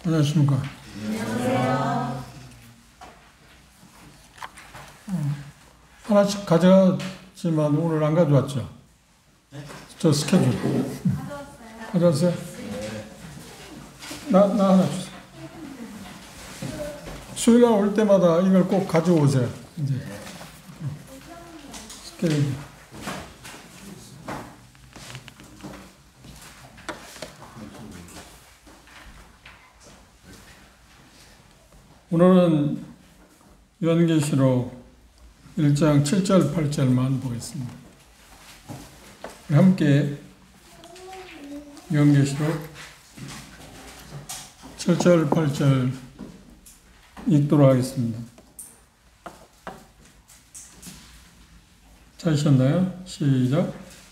안녕하십니까. 안녕하세요. 하나씩 가져갔지만 오늘 안 가져왔죠? 네? 저 스케줄. 가져왔어요? 나 하나 주세요. 수요일 올 때마다 이걸 꼭 가져오세요. 이제. 스케줄. 오늘은 요한계시록 1장 7절 8절만 보겠습니다. 함께 요한계시록 7절 8절 읽도록 하겠습니다. 찾으셨나요? 시작.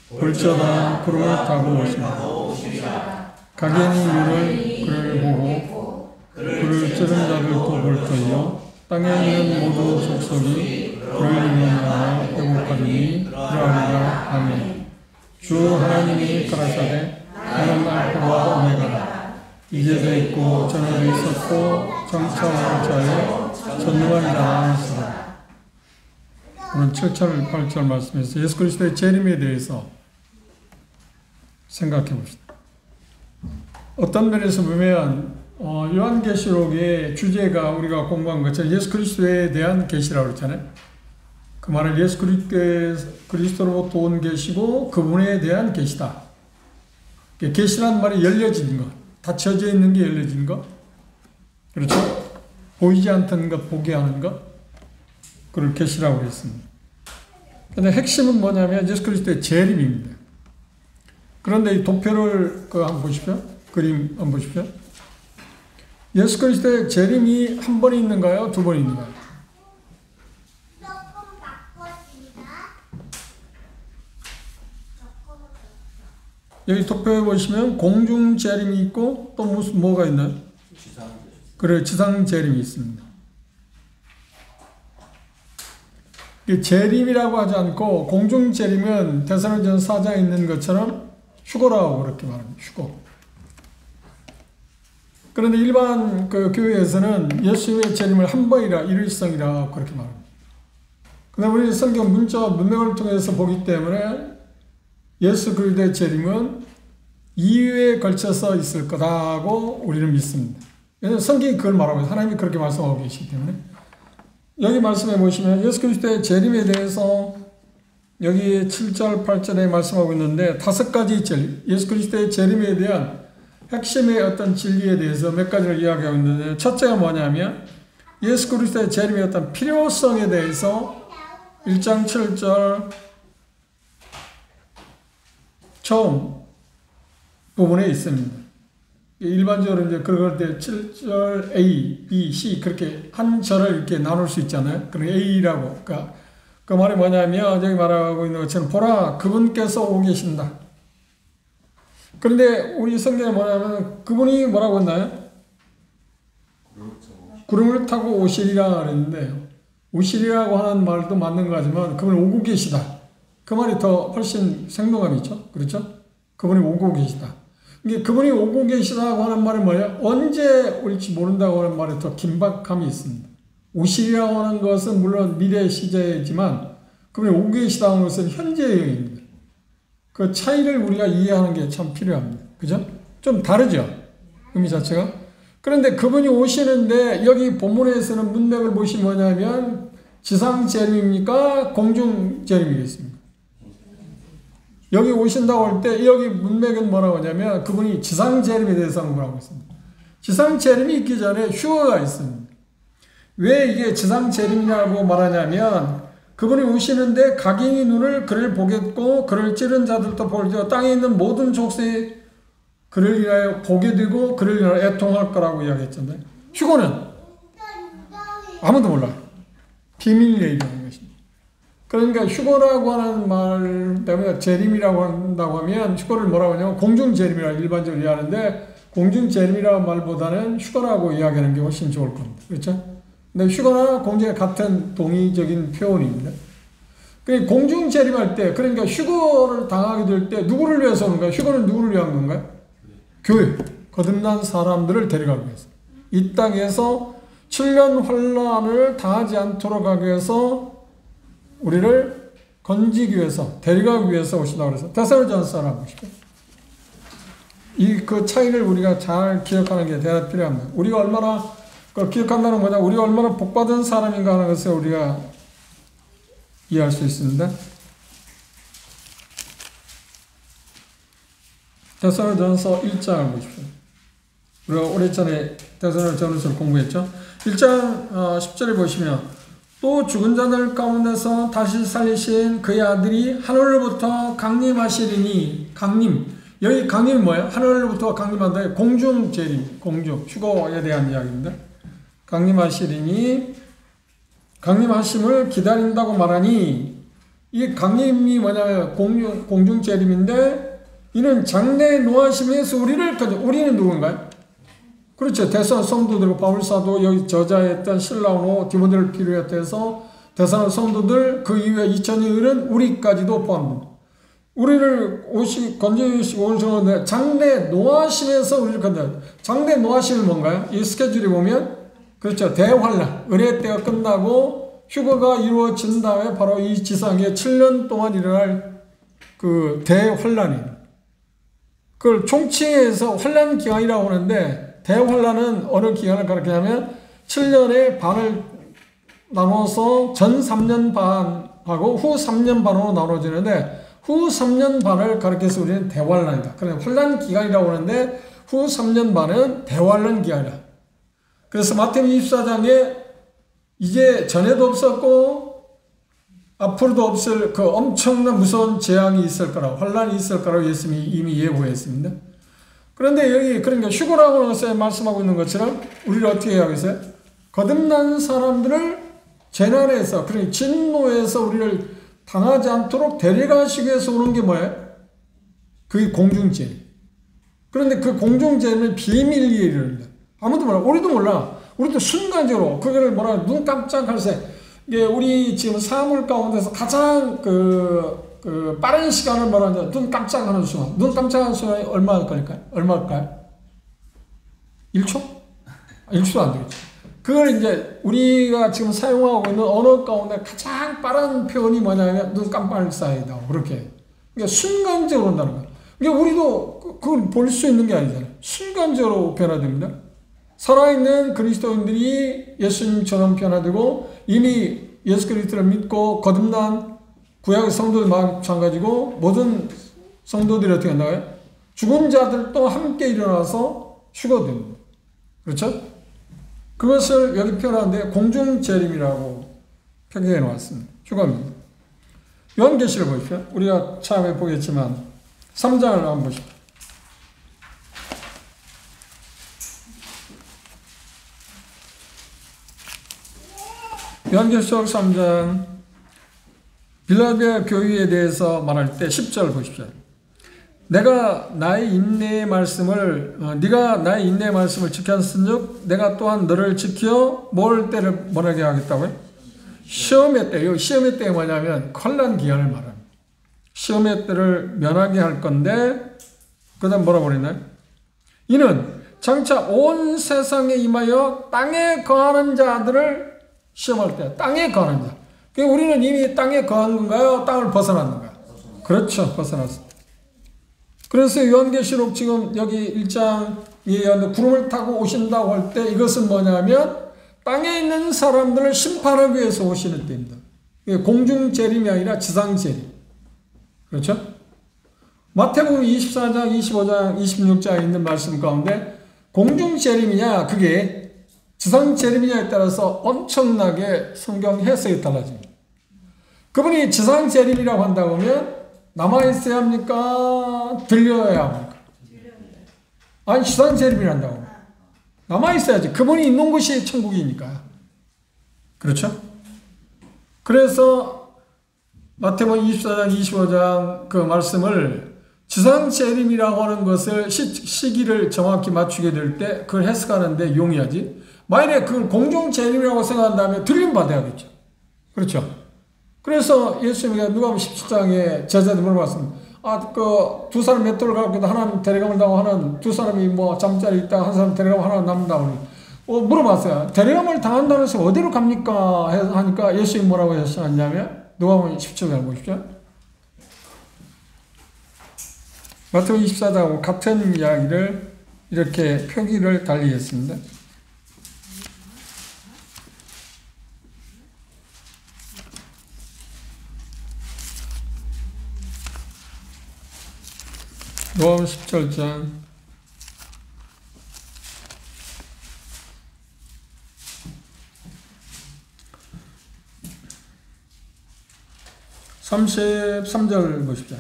볼지어다 구름을 타고 오시리라. 각인이 눈을 그를 보고 그를 찌른 자들도 볼 터이요 땅에 있는 모든 족속이 그를 인하여 회복하리니 그러하리라. 아멘. 주 하나님이 가라사대 나는 알파와 오메가라. 이제도 있고 전에도 있었고 장차 올 자요 전능한 자라 하시라. 오늘 7절 8절 말씀에서 예수 그리스도의 재림에 대해서 생각해 봅시다. 어떤 면에서 보면 요한계시록의 주제가 우리가 공부한 것처럼 예수 그리스도에 대한 계시라고 그랬잖아요. 그 말은 예수 그리스도로부터 온 계시고 그분에 대한 계시다. 계시란 말이 열려진 것, 닫혀져 있는 게 열려진 것, 그렇죠? 보이지 않던 것, 보게 하는 것, 그걸 계시라고 했습니다. 그런데 핵심은 뭐냐면 예수 그리스도의 재림입니다. 그런데 이 도표를 한번 보십시오. 그림 한번 보십시오. 예수 그리스도의 재림이 한 번이 있는가요? 두 번이 있는가요? 여기 도표에 보시면 공중 재림이 있고 또 뭐가 있나요? 그래, 지상 재림이 있습니다. 재림이라고 하지 않고 공중 재림은 데살로니가전서 4장에 있는 것처럼 휴거라고 그렇게 말합니다. 휴거. 그런데 일반 그 교회에서는 예수님의 재림을 한 번이라 일일성이라 그렇게 말합니다. 그런데 우리 성경 문맥을 통해서 보기 때문에 예수 그리스도의 재림은 2회에 걸쳐서 있을 거다고 우리는 믿습니다. 왜냐하면 성경이 그걸 말하고 있어요. 하나님이 그렇게 말씀하고 계시기 때문에. 여기 말씀해 보시면 예수 그리스도의 재림에 대해서 여기 7절 8절에 말씀하고 있는데 5가지 진리, 예수 그리스도의 재림에 대한 핵심의 어떤 진리에 대해서 몇 가지를 이야기하고 있는데, 첫째가 뭐냐면 예수 그리스도의 재림의 어떤 필요성에 대해서 1장 7절 처음 부분에 있습니다. 일반적으로 이제 그럴 때 7절 A, B, C 그렇게 한 절을 이렇게 나눌 수 있잖아요. 그럼 A라고. 그러니까 그 말이 뭐냐면 여기 말하고 있는 것처럼 보라 그분께서 오고 계신다. 그런데 우리 성경에 뭐냐면 그분이 뭐라고 했나요? 구름을 타고 오시리라 그랬는데, 오시리라고 하는 말도 맞는 거지만 그분이 오고 계시다. 그 말이 더 훨씬 생동감이 있죠. 그렇죠? 그분이 오고 계시다. 이게 그분이 오고 계시다고 하는 말은 뭐예요? 언제 올지 모른다고 하는 말에 더 긴박함이 있습니다. 오시리라고 하는 것은 물론 미래 시제이지만 그분이 오고 계시다고 하는 것은 현재형입니다. 그 차이를 우리가 이해하는 게 참 필요합니다. 그죠? 좀 다르죠? 의미 자체가. 그런데 그분이 오시는데 여기 본문에서는 문맥을 보시면 뭐냐면 지상 재림입니까? 공중 재림이겠습니까? 여기 오신다고 할 때 여기 문맥은 뭐라고 하냐면 그분이 지상 재림에 대해서 뭐라고 했습니다. 지상 재림이 있기 전에 휴거가 있습니다. 왜 이게 지상 재림이라고 말하냐면 그분이 오시는데 각인이 눈을 그를 보겠고 그를 찌른 자들도 볼지어 땅에 있는 모든 족속이 그를 인하여 보게 되고 그를 인하여 애통할 거라고 이야기했잖아요. 휴거는 아무도 몰라요. 비밀 얘기하는 것입니다. 그러니까 휴거라고 하는 말 때문에 재림이라고 한다고 하면 휴거를 뭐라고 하냐면 공중 재림이라고 일반적으로 이해하는데 공중 재림이라는 말보다는 휴거라고 이야기하는 게 훨씬 좋을 겁니다. 그렇죠? 근데 휴거나 공중에 같은 동의적인 표현입니다. 공중 재림할 때, 그러니까 휴거를 당하게 될 때 누구를 위해서 오는 거야? 휴거는 누구를 위한 건가요? 교회. 거듭난 사람들을 데려가기 위해서. 이 땅에서 7년 환란을 당하지 않도록 하기 위해서 우리를 건지기 위해서, 데려가기 위해서 오신다고 그래서 데살로니가서라고 하시죠. 그 차이를 우리가 잘 기억하는 게 대단히 필요합니다. 우리가 얼마나 그걸 기억한다는 뭐냐, 우리가 얼마나 복받은 사람인가 하는 것을 우리가 이해할 수 있습니다. 데살로니가서 1장을 보십시오. 우리가 오래전에 데살로니가서를 공부했죠. 1장 10절에 보시면 또 죽은 자들 가운데서 다시 살리신 그의 아들이 하늘로부터 강림하시리니, 여기 강림이 뭐예요? 하늘로부터 강림한다. 공중 재림, 공중 휴거에 대한 이야기입니다. 강림하시리니, 강림하심을 기다린다고 말하니, 이 강림이 뭐냐면 공중 재림인데, 이는 장래 노하심에서 우리는 누군가요? 그렇죠. 데살로니가 성도들, 바울사도 여기 저자했던 실라오노, 디모데를 필요했다 해서 데살로니가 성도들, 그 이후에 2000년은 우리까지도 포함합니다. 우리를 건져주시고 오시는데 장래 노하심에서 우리를 건져. 장래 노하심은 뭔가요? 이 스케줄이 보면 그렇죠. 대환란, 은혜 때가 끝나고 휴거가 이루어진 다음에 바로 이 지상에 7년 동안 일어날 그 대환란이에요. 그걸 총칭해서 환란 기간이라고 하는데, 대환란은 어느 기간을 가리키냐면 7년의 반을 나눠서 전 3년 반하고 후 3년 반으로 나눠지는데, 후 3년 반을 가리켜서 우리는 대환란이다. 그래서 환란 기간이라고 하는데 후 3년 반은 대환란 기간이다. 그래서 마태복음 24장에 이제 전에도 없었고 앞으로도 없을 그 엄청난 무서운 재앙이 있을 거라고, 환란이 있을 거라고 예수님이 이미 예고했습니다. 그런데 여기 그러니까 휴거라고 하는 것에 말씀하고 있는 것처럼 우리를 어떻게 해야 하겠어요? 거듭난 사람들을 재난에서, 그러니까 진노에서 우리를 당하지 않도록 데려가시기 위해서 오는 게 뭐예요? 그게 공중재림. 그런데 그 공중재림은 비밀리에 이르는다. 아무도 몰라. 우리도 몰라. 우리도 순간적으로 그거를 눈 깜짝할 새. 이게 우리 지금 사물 가운데서 가장 빠른 시간을 눈 깜짝하는 순간. 눈 깜짝하는 순간이 얼마 걸릴까요? 얼마일까요? 1초? 1초도 안 되겠죠. 그걸 이제 우리가 지금 사용하고 있는 언어 가운데 가장 빠른 표현이 뭐냐면 눈 깜빡 사이다. 그렇게. 그러니까 순간적으로 온다는 거예요. 그러니까 우리도 그걸 볼 수 있는 게 아니잖아요. 순간적으로 변화됩니다. 살아있는 그리스도인들이 예수님처럼 변화되고, 이미 예수 그리스도를 믿고 거듭난 구약의 성도들 마찬가지고, 모든 성도들이 어떻게 한다고요? 죽은 자들도 함께 일어나서 휴거됩니다. 그렇죠? 그것을 여기 표현하는데 공중재림이라고 표기해 놓았습니다. 휴거입니다. 요한계시를 보십시오. 우리가 처음에 보겠지만 3장을 한번 보십시오. 요한계시록 3장 빌라델피아 교회에 대해서 말할 때 10절 보십시오. 네가 나의 인내의 말씀을 지켰은즉 내가 또한 너를 지켜 모을 때를 뭐라게 하겠다고요? 시험의 때요. 시험의 때가 뭐냐면 환난 기간을 말합니다. 시험의 때를 면하게 할 건데, 그 다음 뭐라고 그랬나요? 이는 장차 온 세상에 임하여 땅에 거하는 자들을 시험할 때, 땅에 거하는 자. 그러니까 우리는 이미 땅에 거한 건가요? 땅을 벗어났는가요? 그렇죠. 벗어났습니다. 그래서 요한계시록 지금 여기 1장에 구름을 타고 오신다고 할 때 이것은 뭐냐면 땅에 있는 사람들을 심판하기 위해서 오시는 때입니다. 공중재림이 아니라 지상재림. 그렇죠? 마태복음 24장, 25장, 26장에 있는 말씀 가운데 공중재림이냐 그게 지상재림이냐에 따라서 엄청나게 성경 해석이 달라집니다. 그분이 지상재림이라고 한다고 하면 남아있어야 합니까? 들려야 합니까? 아니, 지상재림이란다고. 남아있어야지. 그분이 있는 곳이 천국이니까. 그렇죠? 그래서 마태복음 24장, 25장 그 말씀을 지상재림이라고 하는 것을 시기를 정확히 맞추게 될 때 그걸 해석하는데 용이하지. 만약에 그걸 공중재림이라고 생각한다면 들림받아야겠죠. 그렇죠? 그래서 예수님이 누가복음 17장에 제자들 물어봤습니다. 두 사람 맷돌을 갖고 하나는 데려가면 나고 하나는 두 사람이 잠자리 있다가 한 사람 데려가면 하나는 남는다고. 물어봤어요. 데려감을 당한다는 것은 어디로 갑니까? 하니까 예수님이 뭐라고 하셨냐면 누가복음 10장을 보십시오. 마태복음 24장하고 같은 이야기를 이렇게 표기를 달리 했습니다. 누가복음 17장 33절 보십시오.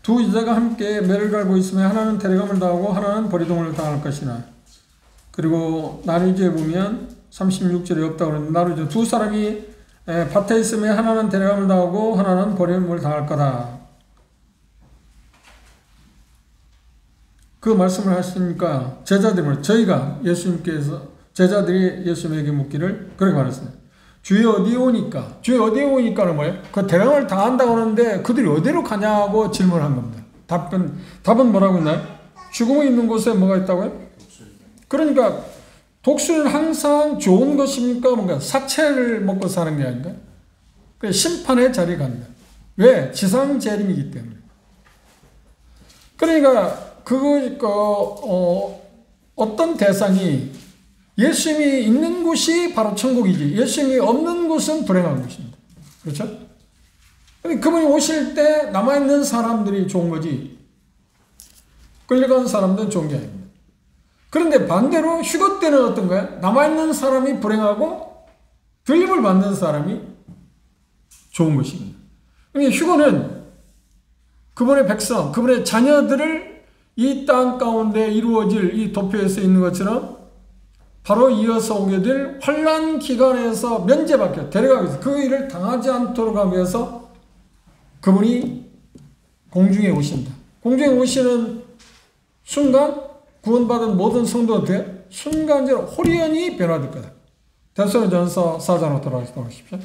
두 여자가 함께 매를 갈고 있으면 하나는 데려감을 당하고 하나는 버리동을 당할 것이나. 그리고 나누지에 보면 36절에 없다고 그러는데 나누죠. 두 사람이 밭에 있으면 하나는 데려감을 당하고 하나는 버림을 당할 거다. 그 말씀을 하시니까 제자들이 저희가 예수님께서 제자들이 예수님에게 묻기를 그렇게 말했어요. 주여 어디에 오니까? 주여 어디에 오니까는 뭐예요? 그 데려감을 당한다고 하는데 그들이 어디로 가냐고 질문한 겁니다. 답은 뭐라고 했나요? 죽음이 있는 곳에 뭐가 있다고요? 그러니까 독수리는 항상 좋은 것입니까? 뭔가 사체를 먹고 사는 게 아닌가? 심판의 자리에 간다. 왜? 지상 재림이기 때문에. 그러니까 어떤 대상이 예수님이 있는 곳이 바로 천국이지 예수님이 없는 곳은 불행한 곳입니다. 그렇죠? 그분이 오실 때 남아있는 사람들이 좋은 거지 끌려간 사람들은 좋은 게 아닙니다. 그런데 반대로 휴거 때는 어떤가요? 남아있는 사람이 불행하고 들림을 받는 사람이 좋은 것입니다. 그러니까 휴거는 그분의 백성, 그분의 자녀들을 이 땅 가운데 이루어질 이 도표에서 있는 것처럼 바로 이어서 오게 될 환난 기간에서 면제받게 데려가기 위해서 그 일을 당하지 않도록 하기 위해서 그분이 공중에 오신다. 공중에 오시는 순간 구원받은 모든 성도한테 순간적으로 홀연히 변화될 거다. 데살로니가전서 4장으로 돌아가십시오.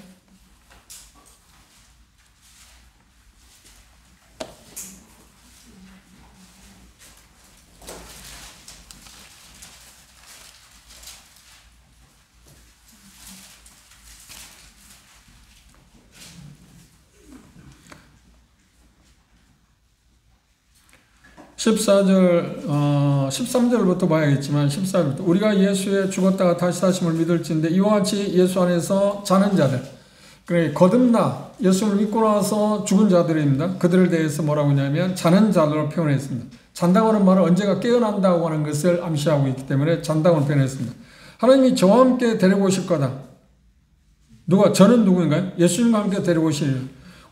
(14절) 13절부터 봐야겠지만 14절부터 우리가 예수의 죽었다가 다시 사심을 믿을진데 이와 같이 예수 안에서 자는 자들 그래 거듭나 예수를 믿고 나서 죽은 자들입니다. 그들을 대해서 뭐라고 하냐면 자는 자들로 표현했습니다. 잔다고 하는 말은 언제가 깨어난다고 하는 것을 암시하고 있기 때문에 잔다고 표현했습니다. 하나님이 저와 함께 데리고 오실 거다. 저는 누구인가요? 예수님과 함께 데리고 오시리라.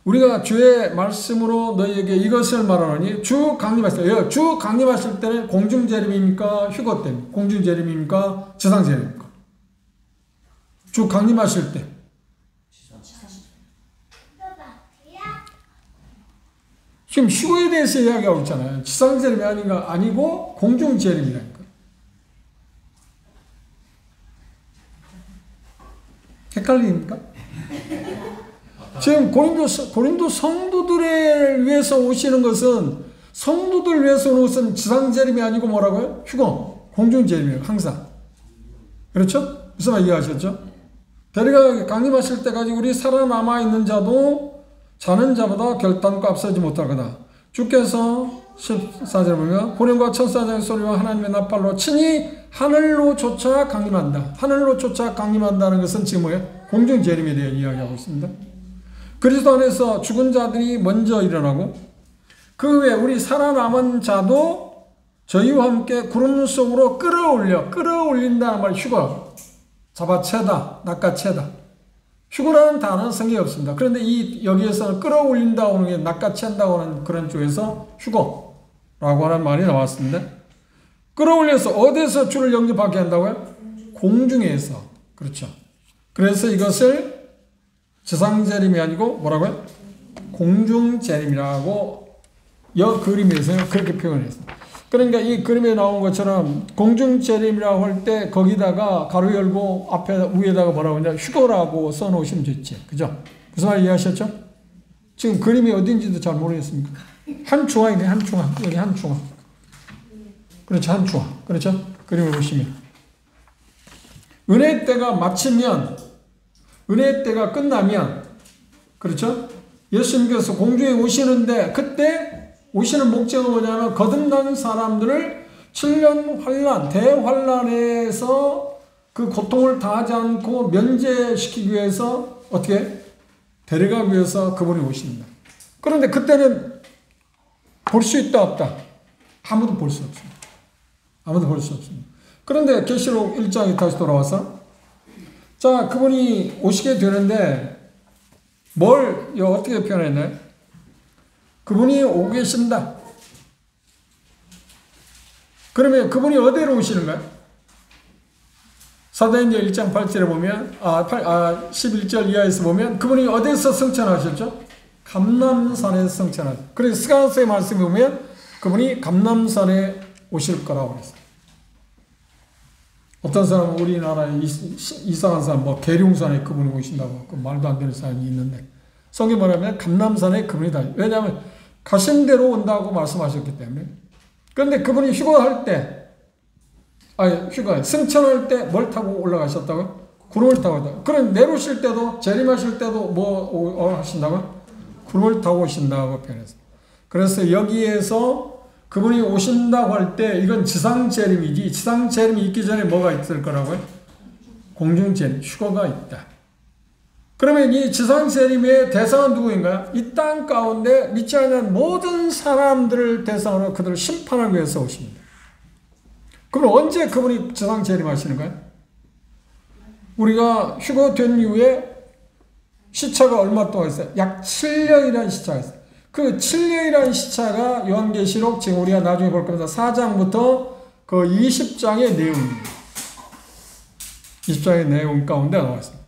우리가 주의 말씀으로 너희에게 이것을 말하노니 주 강림하실 때는 공중재림입니까? 휴거 때입니까? 공중재림입니까? 지상재림입니까? 주 강림하실 때. 지금 휴거에 대해서 이야기하고 있잖아요. 지상재림이 아니고 공중재림이라니까. 헷갈립니까? 지금 고린도 성도들을 위해서 오시는 것은 성도들 위해서 오는 것은 지상재림이 아니고 뭐라고요? 휴거, 공중재림이에요. 항상. 그렇죠? 무슨 말 이해하셨죠? 데려가 강림하실 때까지 우리 살아남아 있는 자도 자는 자보다 결단코 앞서지 못할 거다. 주께서 14절 보면 호련과 천사장의 소리와 하나님의 나팔로 친히 하늘로 쫓아 강림한다. 하늘로 쫓아 강림한다는 것은 지금 뭐예요? 공중재림에 대해 이야기하고 있습니다. 그리스도 안에서 죽은 자들이 먼저 일어나고 그 후에 우리 살아남은 자도 저희와 함께 구름 속으로 끌어올린다는 말 휴거, 잡아채다, 낚아채다. 휴거라는 단어는 성경에 없습니다. 그런데 여기에서는 끌어올린다고 하는 게 낚아챈다고 하는 그런 쪽에서 휴거라고 하는 말이 나왔습니다. 끌어올려서 어디서 주를 영접하게 한다고요? 공중에서. 그렇죠. 그래서 이것을 지상재림이 아니고 뭐라고요? 공중재림이라고 그림에서 그렇게 표현했습니다. 그러니까 이 그림에 나온 것처럼 공중재림이라고 할 때 거기다가 가로 열고 위에다가 뭐라고 하냐 휴거라고 써놓으시면 좋지. 그죠? 무슨 말 이해하셨죠? 지금 그림이 어딘지도 잘 모르겠습니까? 한 중앙이네. 한 중앙. 여기 한 중앙. 그렇죠. 한 중앙. 그렇죠? 그림을 보시면 은혜 때가 마치면, 은혜 때가 끝나면, 그렇죠? 예수님께서 공중에 오시는데 그때 오시는 목적은 뭐냐면 거듭난 사람들을 7년 환란, 대환란에서 그 고통을 당하지 않고 면제시키기 위해서 어떻게? 데려가기 위해서 그분이 오십니다. 그런데 그때는 볼 수 있다 없다? 아무도 볼 수 없습니다. 아무도 볼 수 없습니다. 그런데 계시록 1장에 다시 돌아와서 자, 그분이 오시게 되는데 뭘 어떻게 표현했나요? 그분이 오고 계신다. 그러면 그분이 어디로 오시는가요? 사도행전 1장 8절에 보면 11절 이하에서 보면 그분이 어디서 승천하셨죠? 감람산에서 승천하셨죠. 그래서 스가랴서의 말씀에 보면 그분이 감람산에 오실 거라고 그랬어요. 어떤 사람은 우리나라에 이상한 사람, 계룡산에 그분이 오신다고, 그 말도 안 되는 사람이 있는데, 성경 말하면 감람산에 그분이다. 왜냐하면 가신 대로 온다고 말씀하셨기 때문에. 그런데 그분이 휴가할 때, 승천할 때 뭘 타고 올라가셨다고요? 구름을 타고 오셨다고. 그럼 내려오실 때도, 재림하실 때도 하신다고요? 구름을 타고 오신다고 표현했어요. 그래서 여기에서 그분이 오신다고 할 때 이건 지상재림이지, 지상재림이 있기 전에 뭐가 있을 거라고요? 공중재림, 휴거가 있다. 그러면 이 지상재림의 대상은 누구인가요? 이 땅 가운데 믿지 않는 모든 사람들을 대상으로 그들을 심판하기 위해서 오십니다. 그럼 언제 그분이 지상재림하시는가요? 우리가 휴거된 이후에 시차가 얼마 동안 있어요? 약 7년이라는 시차가 있어요. 그 7년이라는 시차가 요한계시록 지금 우리가 나중에 볼 겁니다. 4장부터 그 20장의 내용입니다. 20장의 내용 가운데 나와 있습니다.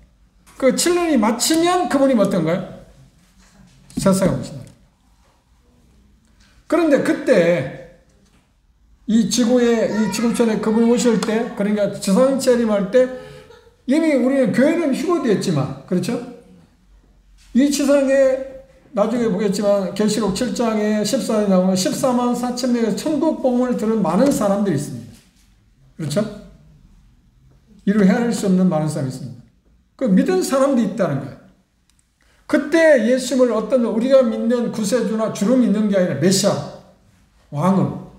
그 7년이 마치면 그분이 어떤가요? 세상에 오신다. 그런데 그때 이 지구촌에 그분이 오실 때, 그러니까 지상재림할 때 이미 우리는 교회는 휴거되었지만, 그렇죠? 이 지상에 나중에 보겠지만 계시록 7장에 14절에 나오면 14만 4천 명의 천국 복음을 들은 많은 사람들이 있습니다. 그렇죠? 이를 헤아릴 수 없는 많은 사람이 있습니다. 그 믿은 사람도 있다는 거예요. 그때 예수님을 어떤 우리가 믿는 구세주나 주로 믿는 게 아니라 메시아, 왕으로.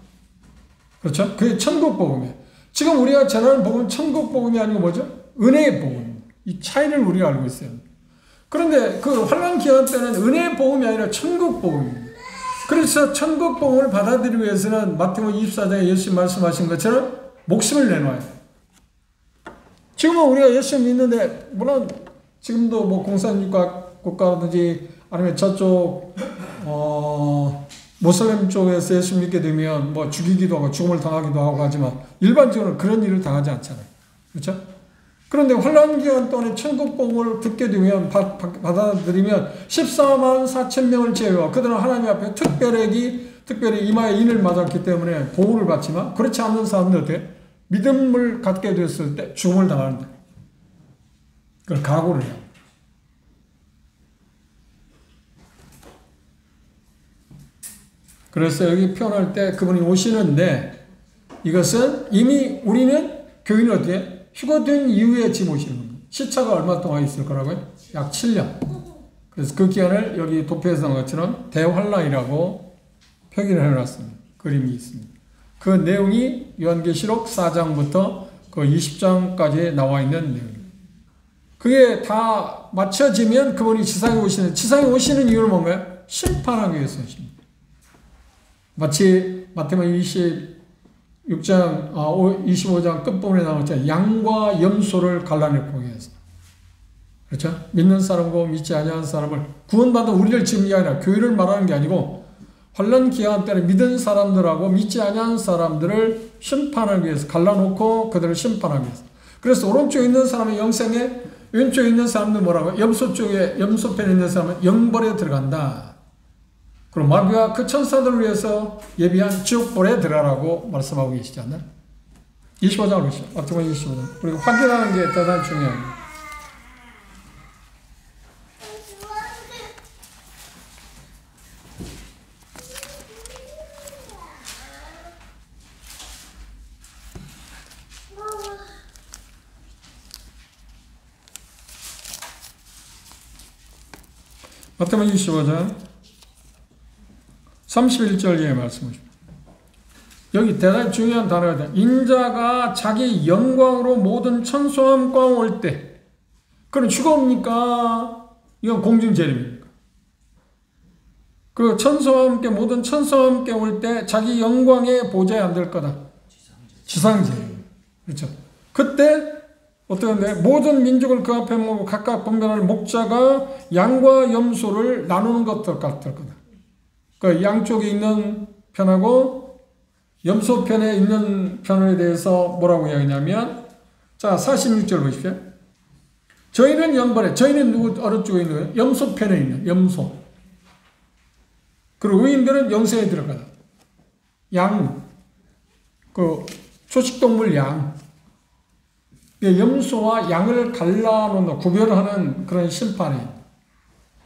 그렇죠? 그게 천국 복음이에요. 지금 우리가 전하는 복음은 천국 복음이 아니고 뭐죠? 은혜의 복음. 이 차이를 우리가 알고 있어요. 그런데 그 환란 기간 때는 은혜의 복음이 아니라 천국 복음입니다. 그래서 천국 복음을 받아들이기 위해서는 마태복음 24장에 예수님 말씀하신 것처럼 목숨을 내놔야 돼요. 지금은 우리가 예수님 믿는데, 물론 지금도 공산국가라든지 아니면 저쪽 모슬렘 쪽에서 예수 믿게 되면 죽이기도 하고 죽음을 당하기도 하고 하지만 일반적으로 그런 일을 당하지 않잖아요. 그렇죠? 그런데 환란 기간 동안에 천국 복음을 듣게 되면 받아들이면 14만 4천 명을 제외하고 그들은 하나님 앞에 특별히 이마에 인을 맞았기 때문에 보호를 받지만 그렇지 않는 사람들 어때? 믿음을 갖게 됐을 때 죽음을 당하는데 그걸 각오를 해요. 그래서 여기 표현할 때 그분이 오시는데 이것은 이미 우리는 교인은 어떻게? 휴거된 이후에 지금 오시는 겁니다. 시차가 얼마 동안 있을 거라고요? 약 7년. 그래서 그 기간을 여기 도표에서 나온 것처럼 대환란이라고 표기를 해놨습니다. 그림이 있습니다. 그 내용이 요한계시록 4장부터 그 20장까지 나와 있는 내용입니다. 그게 다 맞춰지면 그분이 지상에 오시는 이유는 뭔가요? 심판하기 위해서 오십니다. 마치 마태복음 25장 끝부분에 나오죠. 양과 염소를 갈라내고 위해서. 그렇죠? 믿는 사람과 믿지 아니하는 사람을 구원받은 우리를 지금 이 아니라 교회를 말하는 게 아니고 환란 기간 때는 믿은 사람들하고 믿지 아니하는 사람들을 심판하기 위해서 갈라놓고 그들을 심판하기 위해서. 그래서 오른쪽에 있는 사람의 영생에 왼쪽에 있는 사람들 뭐라고? 염소편에 있는 사람은 영벌에 들어간다. 그럼 마귀와 그 천사들을 위해서 예비한 지옥불에 들어가라고 말씀하고 계시지 않나요? 25장을 보시죠. 마태복음 25장. 우리가 확인하는 게 대단히 중요합니다. 마태복음 25장 31절의 말씀이십니다. 여기 대단히 중요한 단어가 돼. 인자가 자기 영광으로 모든 천사와 함께 올 때, 그럼 휴가 옵니까? 이건 공중재림입니까? 그 천사와 함께 모든 천사와 함께 올 때 자기 영광의 보좌에 앉을 거다. 지상재림. 그렇죠. 그때 어떻게 하는데 모든 민족을 그 앞에 모으고 각각 분별할 목자가 양과 염소를 나누는 것 같을 거다. 그 양쪽에 있는 편하고 염소 편에 있는 편에 대해서 뭐라고 이야기하냐면, 자 46절 보십시오. 저희는 영벌에, 저희는 누구 어느 쪽에 있는 거예요? 염소 편에 있는 염소. 그리고 의인들은 영생에 들어가다. 양, 그 초식동물 양. 염소와 양을 갈라놓는, 구별하는 그런 심판이에요.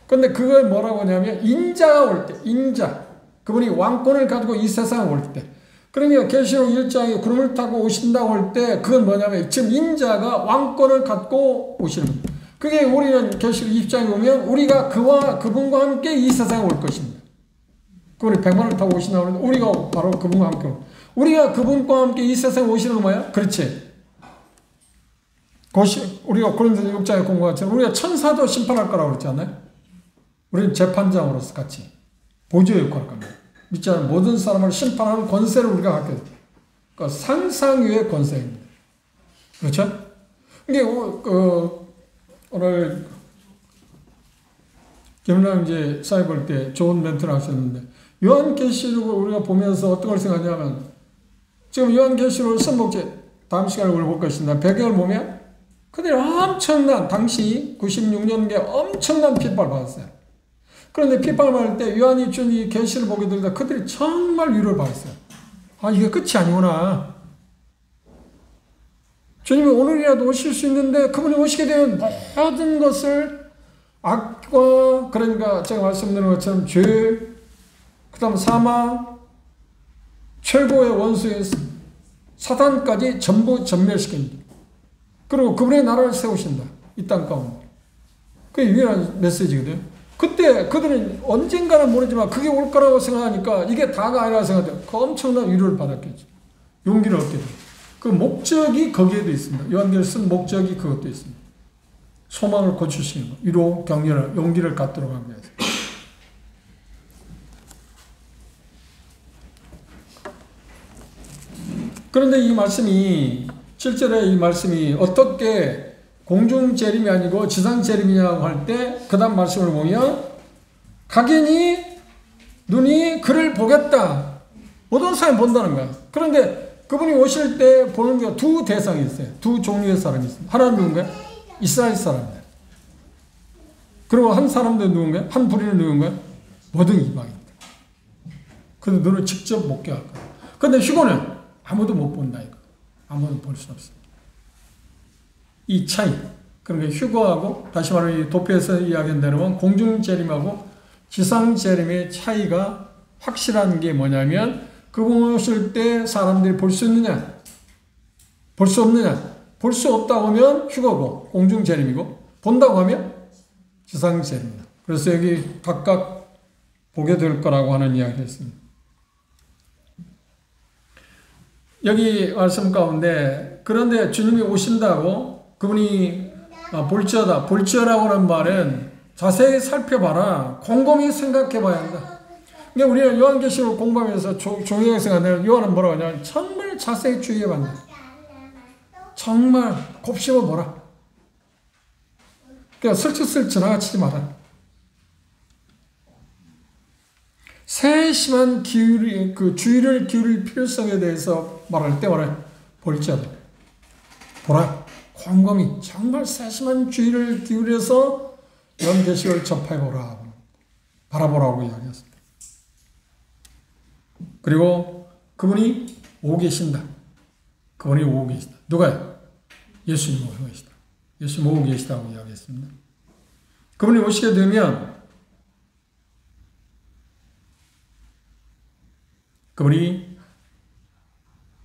근데 그걸 뭐라고 하냐면, 인자가 올 때, 인자. 그분이 왕권을 가지고 이 세상에 올 때. 그러니까 계시록 1장에 구름을 타고 오신다고 할 때, 그건 뭐냐면, 지금 인자가 왕권을 갖고 오시는 거예요. 그게 우리는 계시록 2장에 보면, 우리가 그분과 함께 이 세상에 올 것입니다. 그분이 백만을 타고 오신다고 하는데, 우리가 바로 그분과 함께 올. 우리가 그분과 함께 이 세상에 오시는 건 뭐야? 그렇지. 우리가 고린도서 6장에 공부한 것처럼 우리가 천사도 심판할 거라고 그랬지 않나요? 우리는 재판장으로서 같이 보조 역할을 합니다. 믿지 않는 모든 사람을 심판하는 권세를 우리가 갖게 됩니다. 그러니까 상상 위의 권세입니다. 그렇죠? 이게 오늘 김남 이제 사회 볼 때 좋은 멘트를 하셨는데, 요한계시록을 우리가 보면서 어떤 걸 생각하냐면, 지금 요한계시록을 선목제 다음 시간에 우리 볼 것입니다. 배경을 보면 그들이 엄청난, 당시 96년경에 엄청난 핍박을 받았어요. 그런데 핍박을 받을 때 요한이 준 이 계시를 보게 되다 그들이 정말 위로를 받았어요. 아, 이게 끝이 아니구나. 주님이 오늘이라도 오실 수 있는데, 그분이 오시게 되면 모든 것을 악과, 그러니까 제가 말씀드린 것처럼 죄, 그 다음 사망, 최고의 원수인 사단까지 전부 전멸시킵니다. 그리고 그분의 나라를 세우신다. 이 땅 가운데. 그게 유일한 메시지거든요. 그때 그들은 언젠가는 모르지만 그게 올 거라고 생각하니까 이게 다가 아니라 생각해요. 그 엄청난 위로를 받았겠죠. 용기를 얻게 돼요. 그 목적이 거기에도 있습니다. 요한계시를 쓴 목적이 그것도 있습니다. 소망을 고치시는 것, 위로, 격려를, 용기를 갖도록 하기 위해서. 그런데 이 말씀이, 7절에 이 말씀이 어떻게 공중재림이 아니고 지상재림이냐고 할 때, 그 다음 말씀을 보면, 각인이 눈이 그를 보겠다. 모든 사람이 본다는 거야. 그런데 그분이 오실 때 보는 게 두 대상이 있어요. 두 종류의 사람이 있어요. 하나는 누군가요? 이스라엘 사람이에요. 그리고 한 사람도 누군가요? 한 부류는 누군가요? 모든 이방입니다. 그래서 눈을 직접 못 깨할 거예요. 그런데 휴거는 아무도 못 본다 이거. 아무도 볼 수 없어요. 이 차이. 그러니까 휴거하고, 다시 말하면 이 도표에서 이야기한 대로는 공중재림하고 지상재림의 차이가 확실한 게 뭐냐면, 그분 오실 때 사람들이 볼 수 있느냐, 볼 수 없느냐. 볼 수 없다고 하면 휴거고 공중재림이고, 본다고 하면 지상재림이다. 그래서 여기 각각 보게 될 거라고 하는 이야기를 했습니다. 여기 말씀 가운데, 그런데 주님이 오신다고 그분이 볼지어다. 볼지어라고 하는 말은 자세히 살펴봐라. 곰곰이 생각해 봐야 한다. 그러니까 우리는 요한계시록 공부하면서 종이에 생각하면 요한은 뭐라고 하냐면 정말 자세히 주의해 봐야 한다. 정말 곱씹어 보라. 그러니까 슬쩍슬쩍 지나치지 마라. 세심한 주의를 기울일 필요성에 대해서 말할 때 볼지어다. 보라. 곰곰이 정말 세심한 주의를 기울여서 요한계시록을 접해보라. 바라보라고 이야기했습니다. 그리고 그분이 오고 계신다. 그분이 오고 계시다. 누가요? 예수님 오고 계시다. 예수님 오고 계시다고 이야기했습니다. 그분이 오시게 되면 그분이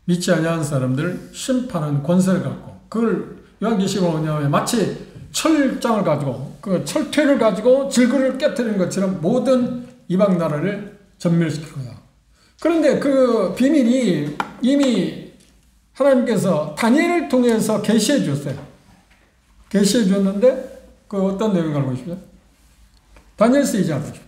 믿지 아니하는 사람들 심판하는 권세를 갖고, 그걸 요한계시록은 뭐냐면 마치 철장을 가지고 그 철퇴를 가지고 질그를 깨뜨리는 것처럼 모든 이방 나라를 전멸시키고요. 그런데 그 비밀이 이미 하나님께서 다니엘을 통해서 계시해 주었어요. 계시해 주었는데 그 어떤 내용을 알고 계시죠? 다니엘서 2장 보죠.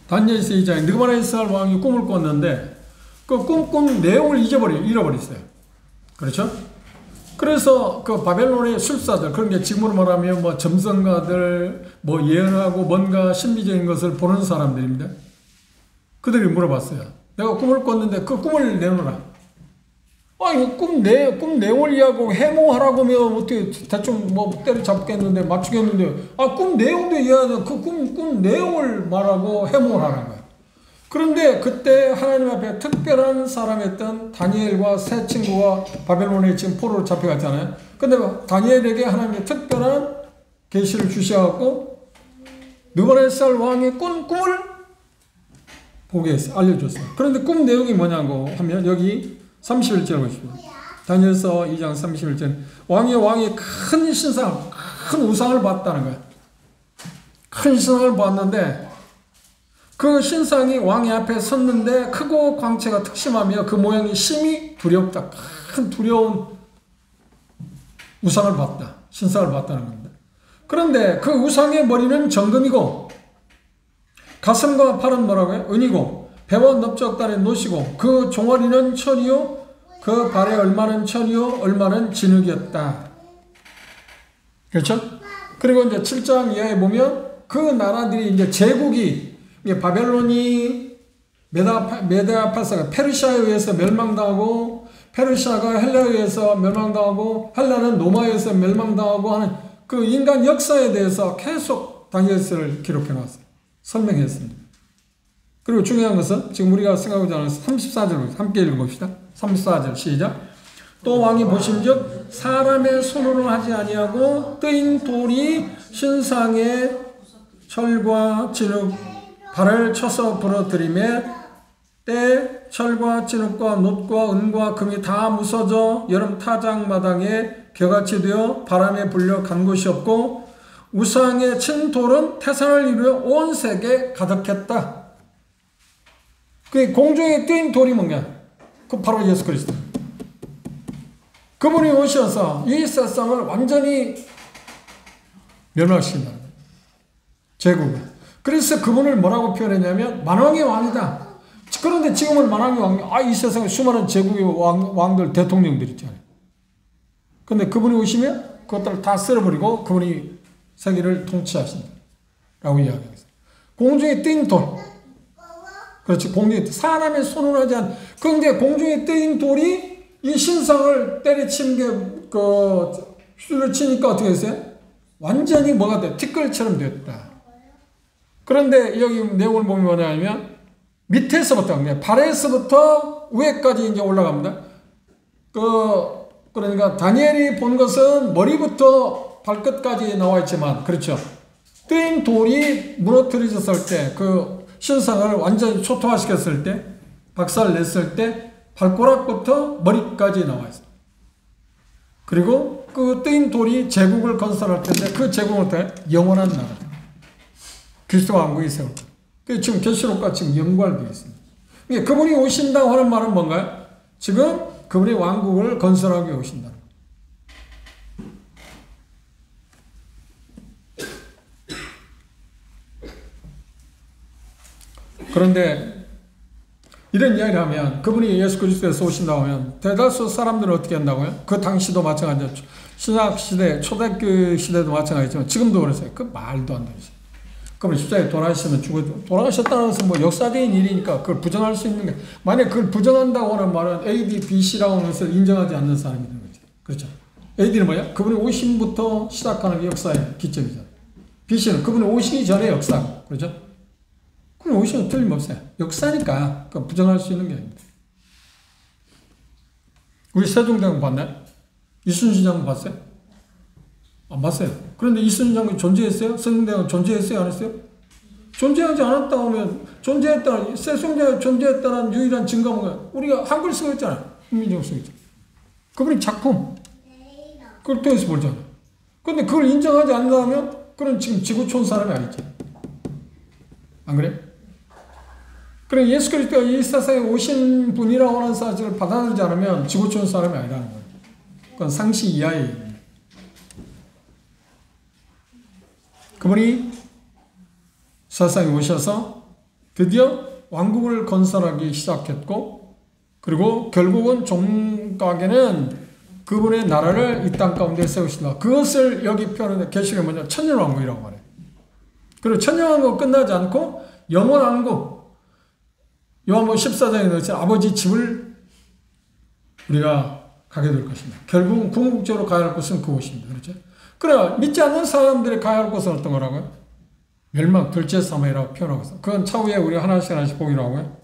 다니엘서 2장에 느부갓네살 왕이 꿈을 꿨는데 그 꿈 내용을 잃어버렸어요. 그렇죠? 그래서 그 바벨론의 술사들, 그런 게 지금으로 말하면 뭐 점성가들, 뭐 예언하고 뭔가 신비적인 것을 보는 사람들입니다. 그들이 물어봤어요. 내가 꿈을 꿨는데 그 꿈을 내놓으라. 아니, 꿈 내용을 이해하고 해몽하라고 하면 어떻게 대충 뭐 때려잡겠는데 맞추겠는데, 꿈 내용도 이해하는 그 꿈 내용을 말하고 해몽을 하는 거예요. 그런데 그때 하나님 앞에 특별한 사람이었던 다니엘과 세 친구가 바벨론에 지금 포로로 잡혀갔잖아요. 근데 다니엘에게 하나님의 특별한 계시를 주셔갖고 느부갓네살 왕의 꿈을 보게 했어요. 알려줬어요. 그런데 꿈 내용이 뭐냐고 하면 여기 31절 보십시오. 다니엘서 2장 31절. 왕이 큰 신상, 큰 우상을 봤다는 거예요. 큰 신상을 봤는데 그 신상이 왕의 앞에 섰는데 크고 광채가 특심하며 그 모양이 심히 두렵다. 큰 두려운 우상을 봤다. 신상을 봤다는 겁니다. 그런데 그 우상의 머리는 정금이고 가슴과 팔은 뭐라고요? 은이고 배와 넓적다리는 노시고 그 종아리는 천이요 그 발에 얼마는 천이요 얼마는 진흙이었다. 그렇죠? 그리고 이제 7장 이하에 보면 그 나라들이 이제 제국이 바벨론이 메데아파사가 페르시아에 의해서 멸망당하고 페르시아가 헬라에 의해서 멸망당하고 헬라는 로마에 의해서 멸망당하고 하는 그 인간 역사에 대해서 계속 다니엘서를 기록해 놨어요. 설명했습니다. 그리고 중요한 것은 지금 우리가 생각하지 않은 34절 함께 읽어봅시다. 34절 시작. 또 왕이 보신즉 사람의 손으로 하지 아니하고 뜨인 돌이 신상의 철과 진흙 발을 쳐서 부러뜨리매 때 철과 진흙과 놋과 은과 금이 다 무서져 여름 타작마당에 겨같이 되어 바람에 불려 간 곳이 없고 우상의 친 돌은 태산을 이루어 온 세계에 가득했다. 그 공중에 뜬 돌이 뭔가? 그 바로 예수 그리스도. 그분이 오셔서 이 세상을 완전히 멸망시킨다. 제국을. 그래서 그분을 뭐라고 표현했냐면 만왕의 왕이다. 그런데 지금은 만왕의 왕이 이 세상에 수많은 제국의 왕들 대통령들 있잖아요. 근데 그분이 오시면 그것들을 다 쓸어버리고 그분이 세계를 통치하신다. 라고 이야기했어요. 공중에 뜬 돌. 그렇지. 공중에 사람의 손으로 하지 않은. 그런데 공중에 뜬 돌이 이 신상을 때려치는 게 휘둘러 치니까 어떻게 했어요? 완전히 뭐가 돼? 티끌처럼 됐다. 그런데 여기 내용을 보면 뭐냐면 밑에서부터 발에서부터 위에까지 이제 올라갑니다. 그러니까 다니엘이 본 것은 머리부터 발끝까지 나와 있지만 그렇죠. 뜨인 돌이 무너뜨려졌을 때 그 신상을 완전히 초토화시켰을 때 박살 냈을 때 발가락부터 머리까지 나와 있어요. 그리고 그 뜨인 돌이 제국을 건설할 텐데 그 제국은 어때? 영원한 나라. 그리스도 왕국이 세울 거예요. 지금 계시록과 지금 연관되어 있습니다. 그분이 오신다고 하는 말은 뭔가요? 지금 그분이 왕국을 건설하기 위해 오신다. 그런데 이런 이야기를 하면 그분이 예수 그리스도에서 오신다고 하면 대다수 사람들은 어떻게 한다고요? 그 당시도 마찬가지죠. 신약 시대, 초대교회 시대도 마찬가지지만 지금도 그랬어요. 그 말도 안 되죠. 그러면 십자가에 돌아가시면 돌아가셨다는 것은 뭐 역사적인 일이니까 그걸 부정할 수 있는 게, 만약 그걸 부정한다고 하는 말은 AD, BC라고 하는 것을 인정하지 않는 사람이 되는 거죠. 그렇죠. AD는 뭐야? 그분이 오심부터 시작하는 역사의 기점이잖아요. BC는 그분이 오시기 전의 역사고, 그렇죠? 그럼 오시면 틀림없어요. 역사니까 그건 부정할 수 있는 게 아닙니다. 우리 세종대왕 봤나요? 이순신 장군 봤어요? 안 봤어요. 그런데 이순신 장군이 존재했어요? 세종대왕 존재했어요? 안 했어요? 존재하지 않았다 하면 세종대왕이 존재했다는 유일한 증거는 우리가 한글 쓰고 있잖아요. 훈민정음 쓰고 있잖아요. 그분이 작품. 그걸 통해서 보잖아요. 그런데 그걸 인정하지 않는다 하면 그건 지금 지구촌 사람이 아니지. 안 그래? 그럼 예수 그리스도가 이 세상에 오신 분이라고 하는 사실을 받아들이지 않으면 지구촌 사람이 아니라는 거예요. 그건 상식 이하의 얘기입니다. 그분이 세상에 오셔서 드디어 왕국을 건설하기 시작했고, 그리고 결국은 종각에는 그분의 나라를 이 땅 가운데 세우신다. 그것을 여기 표현하는 계시록에 뭐냐? 천년왕국이라고 말해요. 그리고 천년왕국 끝나지 않고 영원왕국, 요한복음 14장에 넣으신 아버지 집을 우리가 가게 될 것입니다. 결국은 궁극적으로 가야 할 곳은 그곳입니다. 그렇죠? 그러나 믿지 않는 사람들이 가야 할 곳은 어떤 거라고요? 멸망, 둘째 사망이라고 표현하고 있어요. 그건 차후에 우리가 하나씩 하나씩 보기로 하고요.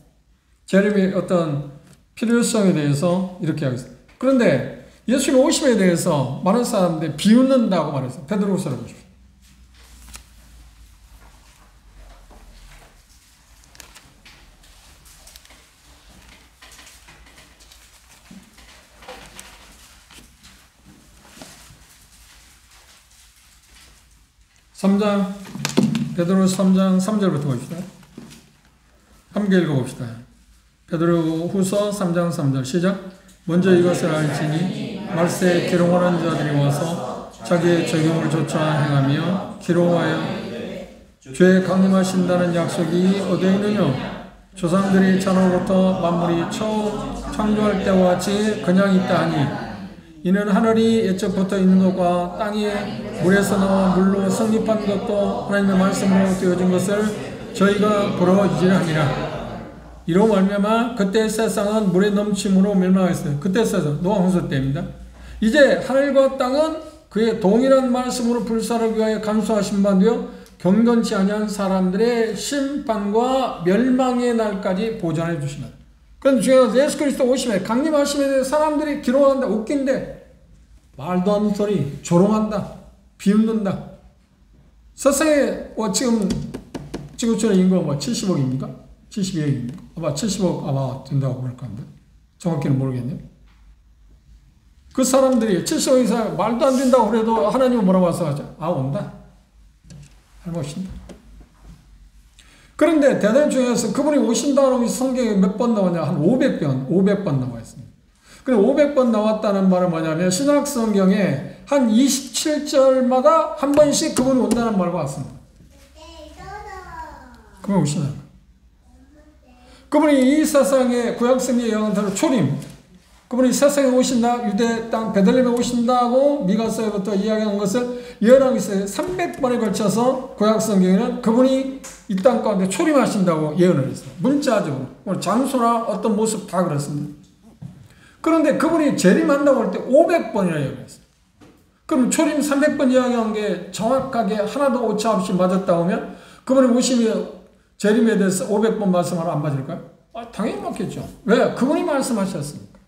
재림의 어떤 필요성에 대해서 이렇게 하고 있어요. 그런데 예수님 오심에 대해서 많은 사람들이 비웃는다고 말했어요. 베드로후서를 보십시오. 베드로후서 3장 3절부터 봅시다. 함께 읽어봅시다. 베드로후서 3장 3절 시작. 먼저 이것을 알지니 말세에 기롱하는 자들이 와서 자기의 적용을 조차 행하며 기롱하여 죄에 강림하신다는 약속이 어디에 있느냐? 조상들이 자로부터 만물이 처음 창조할 때와 같이 그냥 있다 하니 이는 하늘이 옛적부터 있는 것과 땅이 물에서 나와 물로 성립한 것도 하나님의 말씀으로 되어진 것을 저희가 보러 이지하니라. 이로 말미암아 그때 세상은 물의 넘침으로 멸망했어요. 그때 세상 노아 홍수 때입니다. 이제 하늘과 땅은 그의 동일한 말씀으로 불사르기 위하여 감수하신 바 되어 경건치 아니한 사람들의 심판과 멸망의 날까지 보존해 주시는. 그런데 중요한 것은 예수 그리스도 오심에 강림하심에 대해 사람들이 기록한다. 웃긴데 말도 안 되는 소리, 조롱한다, 비웃는다. 세상에 지금 지구촌의 인구가 70억입니까? 72억입니까? 아마 70억 아마 된다고 그럴 겁니다. 정확히는 모르겠네요. 그 사람들이 70억 이상 말도 안 된다고 그래도 하나님은 뭐라고 와서 하죠? 아, 온다. 할 것인다. 그런데 대단히 중요해서 그분이 오신다는 성경에 몇 번 나오냐? 한 500번 나와 있습니다. 그리고 500번 나왔다는 말은 뭐냐면 신약 성경에 한 27절마다 한 번씩 그분이 온다는 말과 같습니다. 그분이 오시나? 그분이 이 세상에 구약성경에 예언한 대로 초림, 그분이 세상에 오신다, 유대 땅 베들레헴에 오신다고 미가서에부터 이야기한 것을 예언하고 있어요. 300번에 걸쳐서 구약성경에는 그분이 이 땅 가운데 초림하신다고 예언을 했어요. 문자적으로. 장소나 어떤 모습 다 그렇습니다. 그런데 그분이 재림한다고 할 때 500번이나 얘기했어요. 그럼 초림 300번 이야기한 게 정확하게 하나도 오차없이 맞았다 하면 그분이 오심이 재림에 대해서 500번 말씀하면 안 맞을까요? 당연히 맞겠죠. 왜? 그분이 말씀하셨으니까.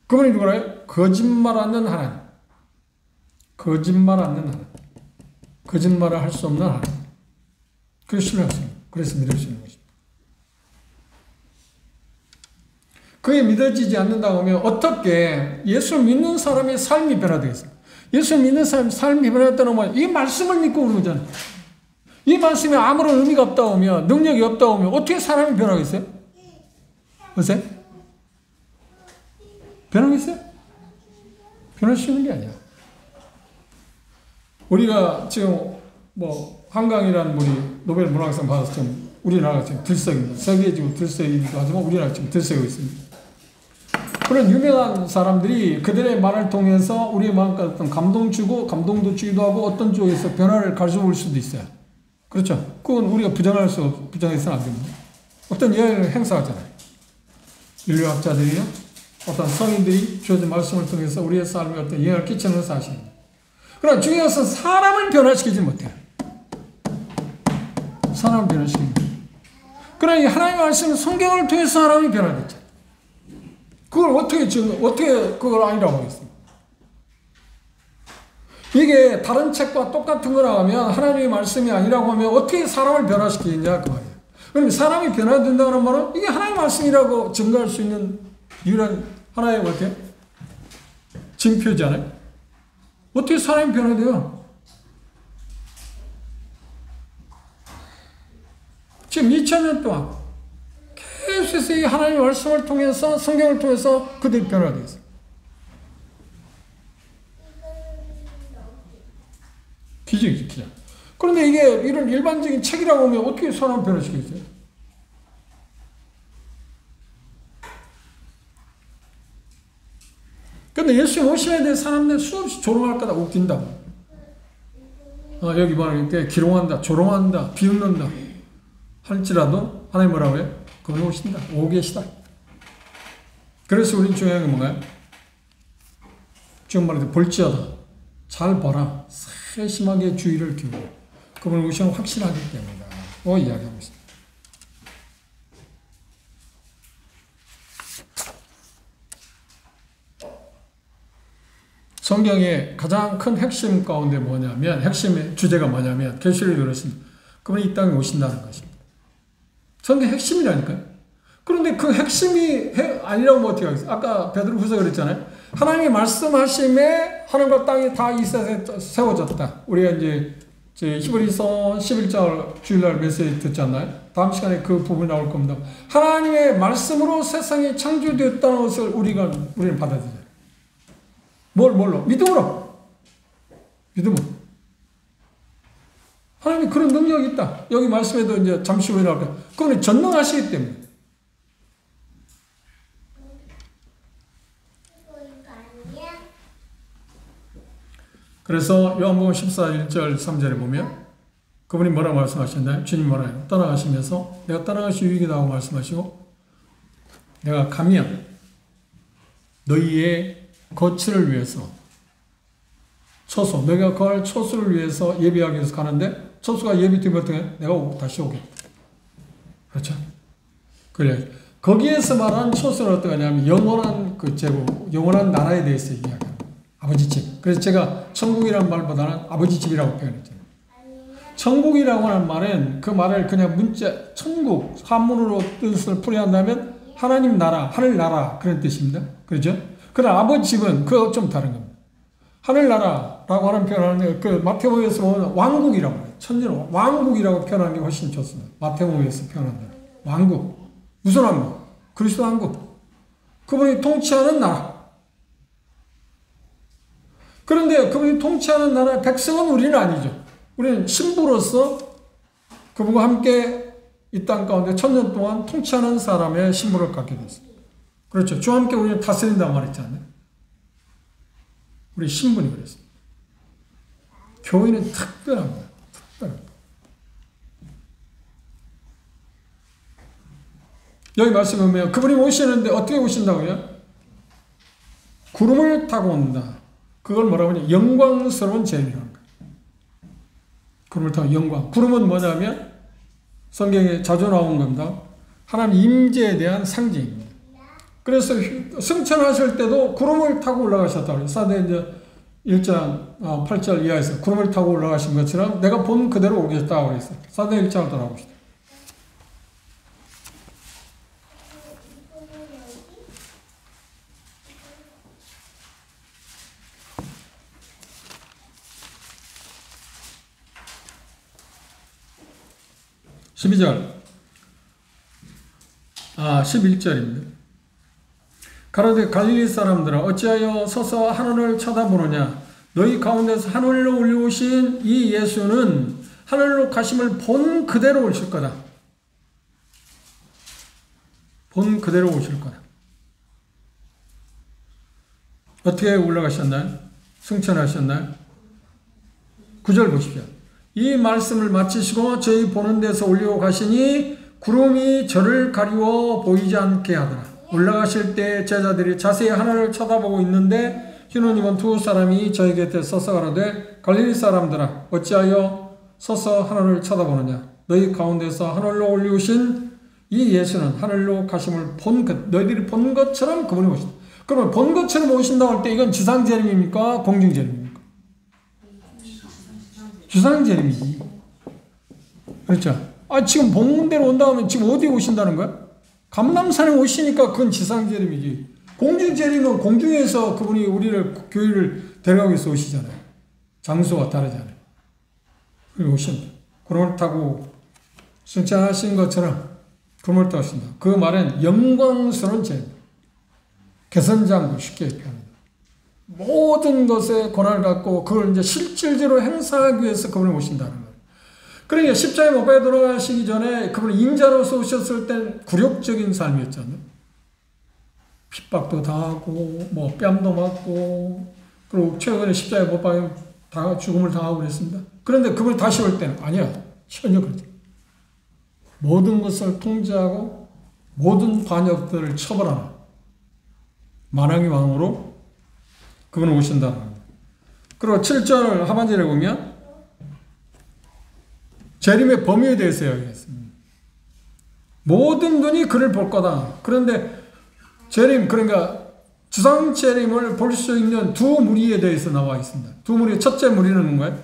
그분이 누구래요? 거짓말 않는 하나님. 거짓말 않는 하나님. 거짓말을 할 수 없는 하나님. 그래서 신뢰했습니다. 그래서 믿을 수 있는 것입니다. 그게 믿어지지 않는다고 하면 어떻게 예수를 믿는 사람의 삶이 변화되겠어요? 예수를 믿는 사람의 삶이 변화됐다는 건 이 말씀을 믿고 그러잖아요. 이 말씀에 아무런 의미가 없다 하면, 능력이 없다 하면 어떻게 사람이 변하겠어요? 보세요. 변하겠어요? 변할 수 있는 게 아니야. 우리가 지금 한강이라는 분이 노벨 문학상 받아서 지금 우리나라가 지금 들썩입니다. 세계적으로 들썩이기도 하지만 우리나라가 지금 들썩이고 있습니다. 그런 유명한 사람들이 그들의 말을 통해서 우리의 마음까지 어떤 감동 주고 감동도 주기도 하고 어떤 쪽에서 변화를 가져올 수도 있어요. 그렇죠? 그건 우리가 부정해서는 안 됩니다. 어떤 영향을 행사하잖아요. 인류학자들이요, 어떤 성인들이 주어진 말씀을 통해서 우리의 삶에 어떤 영향을 끼치는 사실입니다. 그러나 중요한 것은 사람을 변화시키지 못해요. 사람을 변화시키는 거예요. 그러나 이 하나님의 말씀은 성경을 통해서 사람이 변화됐죠. 그걸 어떻게 그걸 아니라고 하겠습니까? 이게 다른 책과 똑같은 거라 하면 하나님의 말씀이 아니라고 하면 어떻게 사람을 변화시키겠냐 그 말이에요. 그럼 사람이 변화된다는 말은 이게 하나님의 말씀이라고 증거할 수 있는 유일한 하나의 어떻게 징표잖아요. 어떻게 사람이 변화돼요? 지금 2000년 동안 계속해서 이 하나님의 말씀을 통해서 성경을 통해서 그들이 변화되어 있어요. 기적이죠, 기적. 그런데 이게 이런 일반적인 책이라고 하면 어떻게 사람 변화시키겠어요? 근데 예수님 오심에 대해 사람들 수없이 조롱할 거다, 웃긴다. 여기 말하는 기롱한다, 조롱한다, 비웃는다 할지라도 하나님 뭐라고 해요? 그분이 오신다, 오고 계시다. 그래서 우리 중요한 게 뭔가요? 지금 말해도 볼지어다. 잘 봐라. 세심하게 주의를 기울여. 그분이 오시면 확실하기 때문이다. 이야기하고 있습니다. 성경의 가장 큰 핵심 가운데 뭐냐면, 핵심의 주제가 뭐냐면, 계시를 들었습니다. 그분이 이 땅에 오신다는 것입니다. 성경 핵심이라니까요. 그런데 그 핵심이 아니라고 뭐 어떻게 하겠어요? 아까 베드로후서 그랬잖아요. 하나님이 말씀하심에 하늘과 땅이 다 이셋에 세워졌다. 우리가 이제 히브리서 11절 주일날 메시지 듣잖아요. 다음 시간에 그 부분이 나올 겁니다. 하나님의 말씀으로 세상이 창조되었다는 것을 우리는 받아들여요. 뭘로? 믿음으로. 믿음으로. 하나님이 그런 능력이 있다. 여기 말씀에도 이제 잠시 후에 나올 거예요. 그분이 전능하시기 때문에. 그래서 요한복음 14장 1절 3절에 보면 그분이 뭐라고 말씀하셨나요? 주님 뭐라 해요? 떠나가시면서 내가 떠나가시 유익이다 하고 말씀하시고 내가 가면 너희의 거처를 위해서 처소, 너희가 거할 처소를 위해서 예비하기 위해서 가는데 처소가 예비되면 어떻게 해? 내가 다시 오겠다. 그렇죠? 그래. 거기에서 말하는 처소는 어떻게 하냐면 영원한 그 제국, 영원한 나라에 대해서 이야기합니다. 아버지 집. 그래서 제가 천국이라는 말보다는 아버지 집이라고 표현했잖아요. 천국이라고 하는 말은 그 말을 그냥 문자, 천국, 한문으로 뜻을 풀이한다면 하나님 나라, 하늘 나라 그런 뜻입니다. 그렇죠? 그러나 아버지 집은 그거 좀 다른 겁니다. 하늘나라라고 하는 표현은 그 마태복음에서 보면 왕국이라고 해요. 천지는 왕국이라고 표현하는 게 훨씬 좋습니다. 마태복음에서 표현한 대로. 왕국. 무슨 왕국? 그리스도 왕국. 그분이 통치하는 나라. 그런데 그분이 통치하는 나라의 백성은 우리는 아니죠. 우리는 신부로서 그분과 함께 이 땅 가운데 1000년 동안 통치하는 사람의 신부를 갖게 됐습니다. 그렇죠. 주와 함께 우리는 다스린다고 말했잖아요. 우리 신분이 그랬습니다. 교회는 특별합니다. 특별합니다. 여기 말씀에 보면 그분이 오시는데 어떻게 오신다고요? 구름을 타고 온다. 그걸 뭐라고 하냐? 영광스러운 재미라는 거예요. 구름을 타고 영광. 구름은 뭐냐면 성경에 자주 나온 겁니다. 하나님 임재에 대한 상징입니다. 그래서 승천하실 때도 구름을 타고 올라가셨다고 해요. 사도행전 1장 8절 이하에서 구름을 타고 올라가신 것처럼 내가 본 그대로 오겠다고 그랬어요. 사도행전 1장을 돌아봅시다. (12절) 11절입니다. 가로되 갈릴리 사람들아 어찌하여 서서 하늘을 쳐다보느냐 너희 가운데서 하늘로 올려오신 이 예수는 하늘로 가심을 본 그대로 오실 거다. 본 그대로 오실 거다. 어떻게 올라가셨나요? 승천하셨나요? 9절 보십시오. 이 말씀을 마치시고 저희 보는 데서 올리고 가시니 구름이 저를 가리워 보이지 않게 하더라. 올라가실 때 제자들이 자세히 하늘을 쳐다보고 있는데 주는 이번 두 사람이 저희 곁에 서서 가로되 갈릴리 사람들아 어찌하여 서서 하늘을 쳐다보느냐 너희 가운데서 하늘로 올리우신 이 예수는 하늘로 가심을 너희들이 본 것처럼 그분이 오신다. 그러면 본 것처럼 오신다고 할 때 이건 지상재림입니까? 공중재림입니까? 지상재림이지. 그렇죠? 지금 본문대로 온다 하면 지금 어디에 오신다는 거야? 감람산에 오시니까 그건 지상재림이지. 공중재림은 공중에서 그분이 우리를, 교회를 데려가기 위해서 오시잖아요. 장소가 다르잖아요. 그리고 오신다. 구름을 타고 승천하신 것처럼 구름을 타고 오신다. 그 말은 영광스러운 재림. 개선장구 쉽게 표현합니다. 모든 것에 권한을 갖고 그걸 이제 실질적으로 행사하기 위해서 그분이 오신다는 거예요. 그러니까 십자가에 못 박혀 돌아가시기 전에 그분이 인자로서 오셨을 땐 굴욕적인 삶이었잖아요. 핍박도 당하고 뭐 뺨도 맞고 그리고 최근에 십자가에 못 박혀 죽음을 당하고 그랬습니다. 그런데 그분이 다시 올 때는 아니야. 전혀 그렇지. 모든 것을 통제하고 모든 반역들을 처벌하는 만왕의 왕으로 그분은 오신다는 겁니다. 그리고 7절 하반절에 보면 재림의 범위에 대해서 이야기했습니다. 모든 눈이 그를 볼 거다. 그런데 재림, 그러니까 주상 재림을 볼 수 있는 두 무리에 대해서 나와 있습니다. 두 무리, 첫째 무리는 누군가요?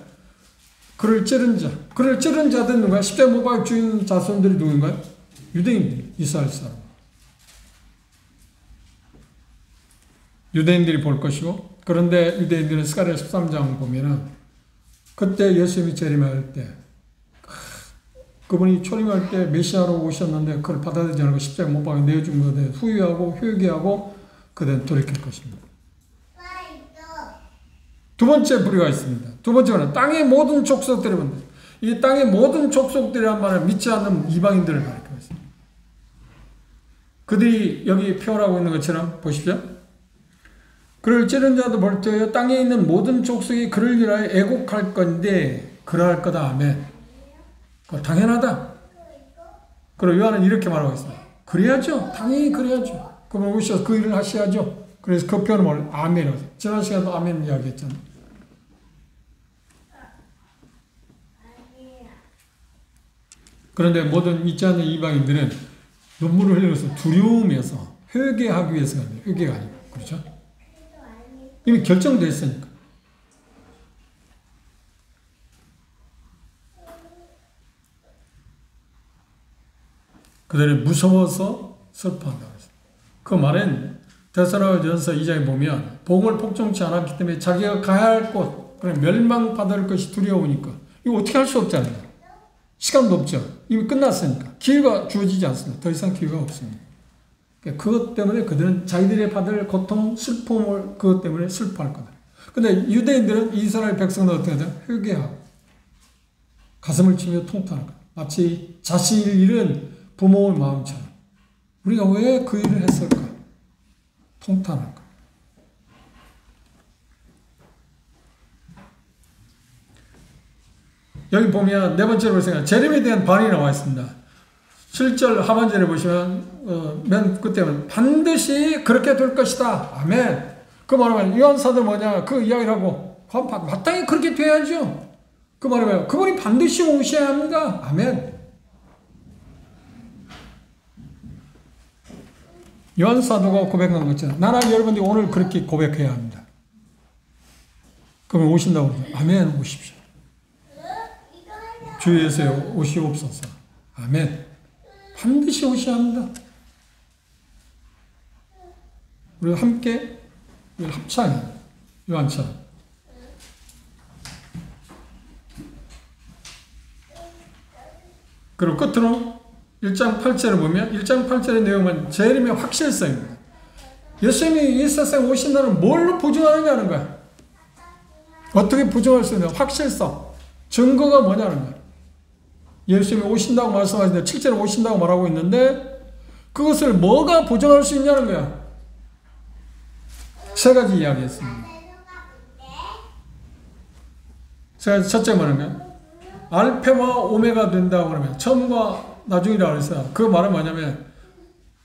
그를 찌른 자. 그를 찌른 자들은 누군가요? 십자가 못 박혀 죽인 자손들이 누군가요? 유대인들, 이스라엘 사람. 유대인들이 볼 것이고, 그런데 유대인들은 스가랴 13장 보면은 그때 예수님이 재림할 때 그분이 초림할 때 메시아로 오셨는데 그걸 받아들이지 않고 십자가 못 박아 내어준 것에 후회하고 회개하고 그대는 돌이킬 것입니다. 두 번째 부류가 있습니다. 두 번째는 땅의 모든 족속들이 본다. 이 땅의 모든 족속들이란 말을 믿지 않는 이방인들을 가리키고 있습니다. 그들이 여기 표현하고 있는 것처럼 보십시오. 그를 찌른 자도 볼 때에 땅에 있는 모든 족속이 그를 위하여 애곡할 건데 그러할 거다. 아멘. 당연하다. 그리고 요한은 이렇게 말하고 있습니다. 그래야죠. 당연히 그래야죠. 그러면 오셔서 그 일을 하셔야죠. 그래서 그 표현을 아멘이라고 했어요. 지난 시간도 아멘 이야기했잖아요. 그런데 모든 믿지 않는 이방인들은 눈물을 흘리면서 두려움에서 회개하기 위해서가 아니에요. 회개가 아니고. 그렇죠? 이미 결정됐으니까. 그들이 무서워서 슬퍼한다고 했습니다. 그 말은 데살로니가전서 2장에 보면 복음을 복종치 않았기 때문에 자기가 가야 할 곳, 그래 멸망받을 것이 두려우니까 이거 어떻게 할 수 없잖아요. 시간도 없죠. 이미 끝났으니까. 기회가 주어지지 않습니다. 더 이상 기회가 없습니다. 그것 때문에 그들은 자기들이 받을 고통, 슬픔을 그것 때문에 슬퍼할 거다. 근데 유대인들은 이스라엘 백성은 어떻게 하죠? 회개하고 가슴을 치며 통탄할 거다. 마치 자신을 잃은 부모의 마음처럼 우리가 왜 그 일을 했을까? 통탄할 거다. 여기 보면 네 번째로 생각, 재림에 대한 반응이 나와 있습니다. 7절 하반절에 보시면 맨 끝에는 반드시 그렇게 될 것이다. 아멘. 그 말하면 요한사도 뭐냐? 그 이야기를 하고 마땅히 그렇게 돼야죠. 그 말하면 그분이 반드시 오셔야 합니다. 아멘. 요한사도가 고백한 것처럼 나는 여러분들이 오늘 그렇게 고백해야 합니다. 그러면 오신다고 그러죠. 아멘. 오십시오. 주 예수여 오시옵소서. 아멘. 반드시 오셔야 합니다. 우리가 함께 합창해. 요한처럼. 그리고 끝으로 1장 8절을 보면 1장 8절의 내용은 재림의 확실성입니다. 예수님이 이 세상에 오신다는 뭘로 보증하느냐는 거야. 어떻게 보증할 수 있냐. 확실성. 증거가 뭐냐는 거야. 예수님이 오신다고 말씀하시는데 7절에 오신다고 말하고 있는데 그것을 뭐가 보증할 수 있냐는 거야. 세 가지 이야기했습니다. 첫째 뭐냐면 알파와 오메가 된다고 그러면 처음과 나중이라고 했어요. 그 말은 뭐냐면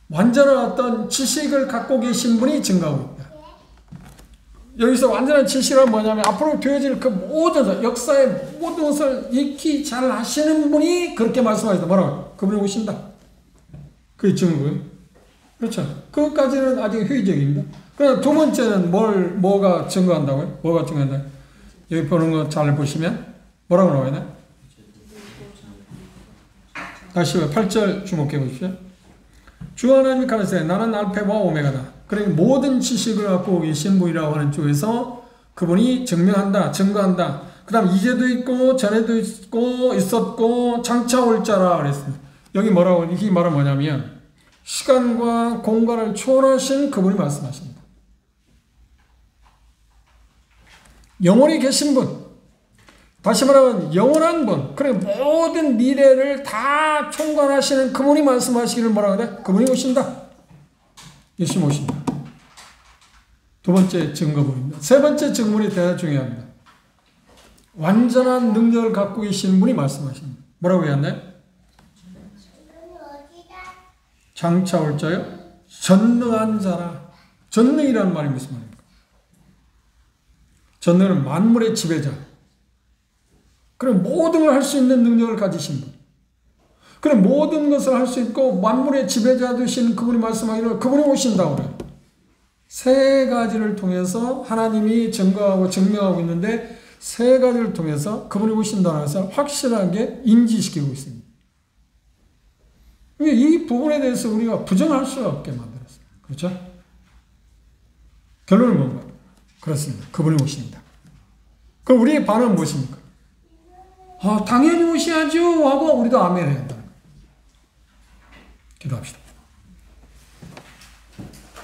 완전한 어떤 지식을 갖고 계신 분이 증거하고 있다. 여기서 완전한 지식은 뭐냐면 앞으로 되어질 그 모든 역사의 모든 것을 익히 잘 아시는 분이 그렇게 말씀하시다. 뭐라고? 그분이 오신다. 그게 증거예요. 그렇죠. 그것까지는 아직 회의적입니다. 그럼 두 번째는 뭐가 증거한다고요? 뭐가 증거한다? 여기 보는 거 잘 보시면 뭐라고 나와야 돼? 다시 8절 주목해 보십시오. 주 하나님이 가르치되 나는 알파와 오메가다. 그러니까 모든 지식을 갖고 계신 분이라고 하는 쪽에서 그분이 증명한다, 증거한다. 그 다음 이제도 있고 전에도 있고 있었고 장차 올 자라 그랬습니다. 여기 뭐라고 이 말은 뭐냐면 시간과 공간을 초월하신 그분이 말씀하십니다. 영원히 계신 분, 다시 말하면 영원한 분, 그리고 모든 미래를 다 총괄하시는 그분이 말씀하시기를 뭐라고 그래? 그분이 오신다. 예수님 오신다. 두 번째 증거물입니다. 세 번째 증거물이 대단히 중요합니다. 완전한 능력을 갖고 계신 분이 말씀하십니다. 뭐라고 해야 하나요? 장차 올 자요? 전능한 자라. 전능이라는 말이 무슨 말입니까? 전능은 만물의 지배자. 그럼 모든 걸 할 수 있는 능력을 가지신 분. 그럼 모든 것을 할 수 있고 만물의 지배자 되신 그분이 말씀하기를 그분이 오신다고 그래요. 세 가지를 통해서 하나님이 증거하고 증명하고 있는데 세 가지를 통해서 그분이 오신다는 것을 확실하게 인지시키고 있습니다. 이 부분에 대해서 우리가 부정할 수 없게 만들었어요. 그렇죠? 결론은 뭔가? 그렇습니다. 그분이 오신다. 그럼 우리의 반응은 무엇입니까? 당연히 오셔야죠 하고 우리도 아멘 해야 한다. 기도합시다.